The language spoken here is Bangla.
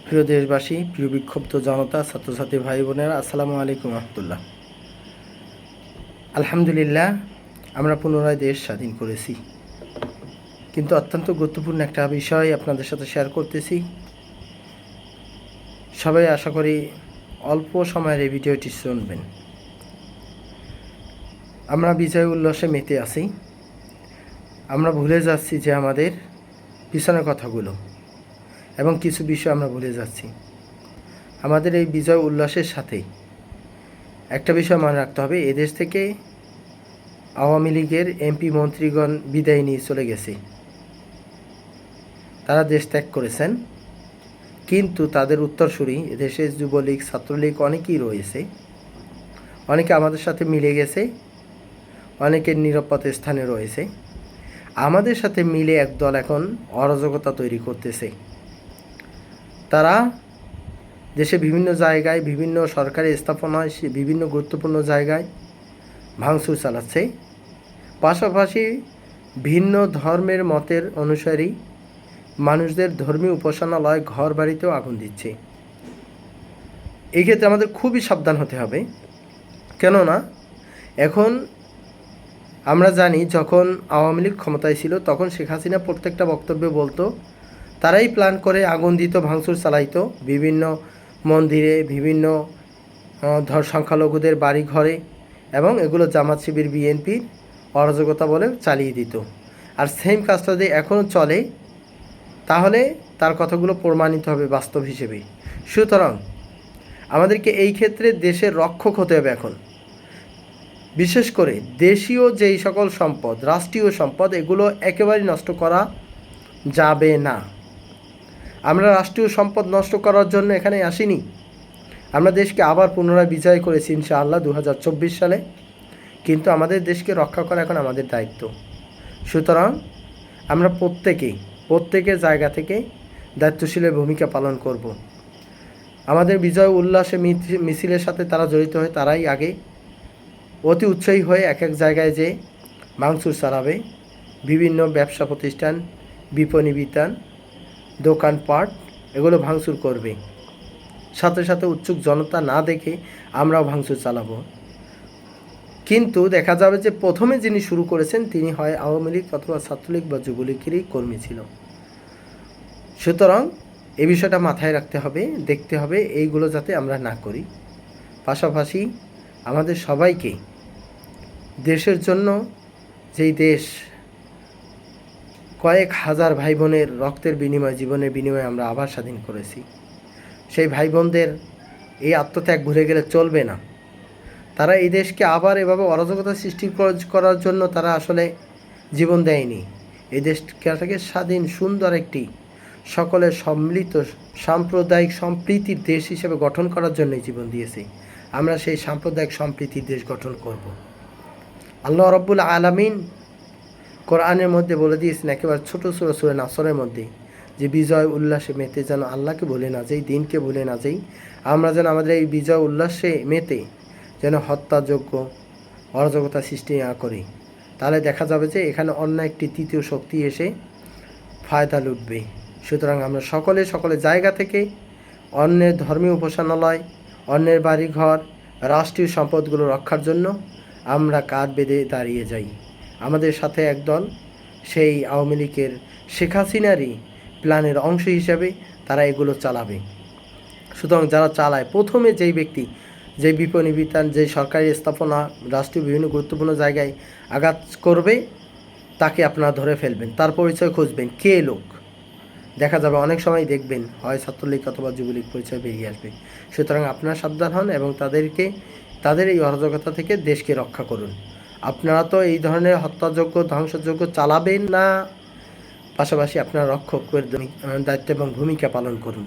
প্রিয় দেশবাসী, প্রিয় বিক্ষুব্ধ জনতা, ছাত্রছাত্রী ভাই বোনেরা, আসসালামু আলাইকুম রহমতুল্লাহ। আলহামদুলিল্লাহ, আমরা পুনরায় দেশ স্বাধীন করেছি, কিন্তু অত্যন্ত গুরুত্বপূর্ণ একটা বিষয় আপনাদের সাথে শেয়ার করতেছি। সবাই আশা করি অল্প সময়ের এই ভিডিওটি শুনবেন। আমরা বিজয় উল্লাসে মেতে আছি, আমরা ভুলে যাচ্ছি যে আমাদের পিছনের কথাগুলো, এবং কিছু বিষয় আমরা ভুলে যাচ্ছি। আমাদের এই বিজয় উল্লাসের সাথে একটা বিষয় মনে রাখতে হবে, এদেশ থেকে আওয়ামী লীগের এমপি মন্ত্রীগণ বিদায় নিয়ে চলে গেছে, তারা দেশ ত্যাগ করেছেন, কিন্তু তাদের উত্তরসূরি এদেশে যুবলীগ, ছাত্রলীগ অনেকেই রয়েছে। অনেকে আমাদের সাথে মিলে গেছে, অনেকে নিরাপদ স্থানে রয়েছে। আমাদের সাথে মিলে একদল এখন অরাজকতা তৈরি করতেছে। তারা দেশে বিভিন্ন জায়গায়, বিভিন্ন সরকারি স্থাপনায়, বিভিন্ন গুরুত্বপূর্ণ জায়গায় ভাঙচুর চালাচ্ছে। পাশাপাশি ভিন্ন ধর্মের মতের অনুসারী মানুষদের ধর্মীয় উপাসনালয়, ঘর বাড়িতেও আগুন দিচ্ছে। এই ক্ষেত্রে আমাদের খুবই সাবধান হতে হবে। কেননা এখন আমরা জানি, যখন আওয়ামী লীগ ক্ষমতায় ছিল তখন শেখ হাসিনা প্রত্যেকটা বক্তব্যে বলতো তারাই প্ল্যান করে আগুন দিত, ভাঙচুর চালাইতো বিভিন্ন মন্দিরে, বিভিন্ন সংখ্যালঘুদের বাড়ি ঘরে, এবং এগুলো জামাত শিবির, বিএনপির অরাজকতা বলে চালিয়ে দিত। আর সেম কাজটা যদি এখনও চলে তাহলে তার কথাগুলো প্রমাণিত হবে বাস্তব হিসেবে। সুতরাং আমাদেরকে এই ক্ষেত্রে দেশের রক্ষক হতে হবে। এখন বিশেষ করে দেশীয় যেই সকল সম্পদ, রাষ্ট্রীয় সম্পদ, এগুলো একেবারেই নষ্ট করা যাবে না। আমরা রাষ্ট্রীয় সম্পদ নষ্ট করার জন্য এখানে আসিনি। আমরা দেশকে আবার পুনরায় বিজয় করেছি ইনশাআল্লাহ 2024 সালে, কিন্তু আমাদের দেশকে রক্ষা করা এখন আমাদের দায়িত্ব। সুতরাং আমরা প্রত্যেকের জায়গা থেকে দায়িত্বশীলের ভূমিকা পালন করব। আমাদের বিজয় উল্লাসে মিছিলের সাথে তারা জড়িত হয়ে তারাই আগে অতি উৎসাহী হয়ে এক এক জায়গায় যে ভাঙচুর চালাবে, বিভিন্ন ব্যবসা প্রতিষ্ঠান, বিপণী বিতান, দোকানপাট, এগুলো ভাঙচুর করবে। সাথে সাথে উৎসুক জনতা না দেখে আমরাও ভাঙচুর চালাবো। কিন্তু দেখা যাবে যে প্রথমে যিনি শুরু করেছেন তিনি হয় আওয়ামী লীগ অথবা ছাত্রলীগ বা যুবলীগেরই কর্মী ছিল। সুতরাং এই বিষয়টা মাথায় রাখতে হবে, দেখতে হবে এইগুলো যাতে আমরা না করি। পাশাপাশি আমাদের সবাইকে দেশের জন্য, যেই দেশ কয়েক হাজার ভাই বোনের রক্তের বিনিময়ে, জীবনের বিনিময়ে আমরা আবার স্বাধীন করেছি, সেই ভাই বোনদের এই আত্মত্যাগ ভুলে গেলে চলবে না। তারা এই দেশকে আবার এভাবে অরাজকতা সৃষ্টি করার জন্য তারা আসলে জীবন দেয়নি। এই দেশটাকে স্বাধীন, সুন্দর একটি সকলের সম্মিলিত সাম্প্রদায়িক সম্প্রীতির দেশ হিসেবে গঠন করার জন্যই জীবন দিয়েছে। আমরা সেই সাম্প্রদায়িক সম্প্রীতির দেশ গঠন করব। আল্লাহ রাব্বুল আলামিন কোরআনের মধ্যে বলে দিয়েছেন, একেবারে ছোট সূরা নাসরের মধ্যে, যে বিজয় উল্লাসে মেতে যেন আল্লাহকে ভুলে না যাই, দিনকে ভুলে না যাই। আমরা যেন আমাদের এই বিজয় উল্লাসে মেতে যেন হত্যাযোগ্য অরাজকতা সৃষ্টি না করি। তাহলে দেখা যাবে যে এখানে অন্য একটি তৃতীয় শক্তি এসে ফায়দা লুটবে। সুতরাং আমরা সকলের জায়গা থেকে অন্যের ধর্মীয় উপাসনালয়, অন্যের বাড়িঘর, রাষ্ট্রীয় সম্পদগুলো রক্ষার জন্য আমরা কাঁধ বেঁধে দাঁড়িয়ে যাই। আমাদের সাথে একদল সেই আওয়ামী লীগের, শেখ হাসিনারই প্ল্যানের অংশ হিসাবে তারা এগুলো চালাবে। সুতরাং যারা চালায়, প্রথমে যেই ব্যক্তি, যে বিপণী বিতান, যে সরকারি স্থাপনা, রাষ্ট্রীয় বিভিন্ন গুরুত্বপূর্ণ জায়গায় আঘাত করবে, তাকে আপনারা ধরে ফেলবেন, তার পরিচয় খুঁজবেন, কে লোক। দেখা যাবে অনেক সময় দেখবেন হয় ছাত্রলীগ অথবা যুবলীগ পরিচয় বেরিয়ে আসবে। সুতরাং আপনারা সাবধান হন এবং তাদের এই অরাজকতা থেকে দেশকে রক্ষা করুন। আপনারা তো এই ধরনের হত্যাযোগ্য, ধ্বংসযোগ্য চালাবেন না, পাশাপাশি আপনারা রক্ষকের দায়িত্ব এবং ভূমিকা পালন করুন।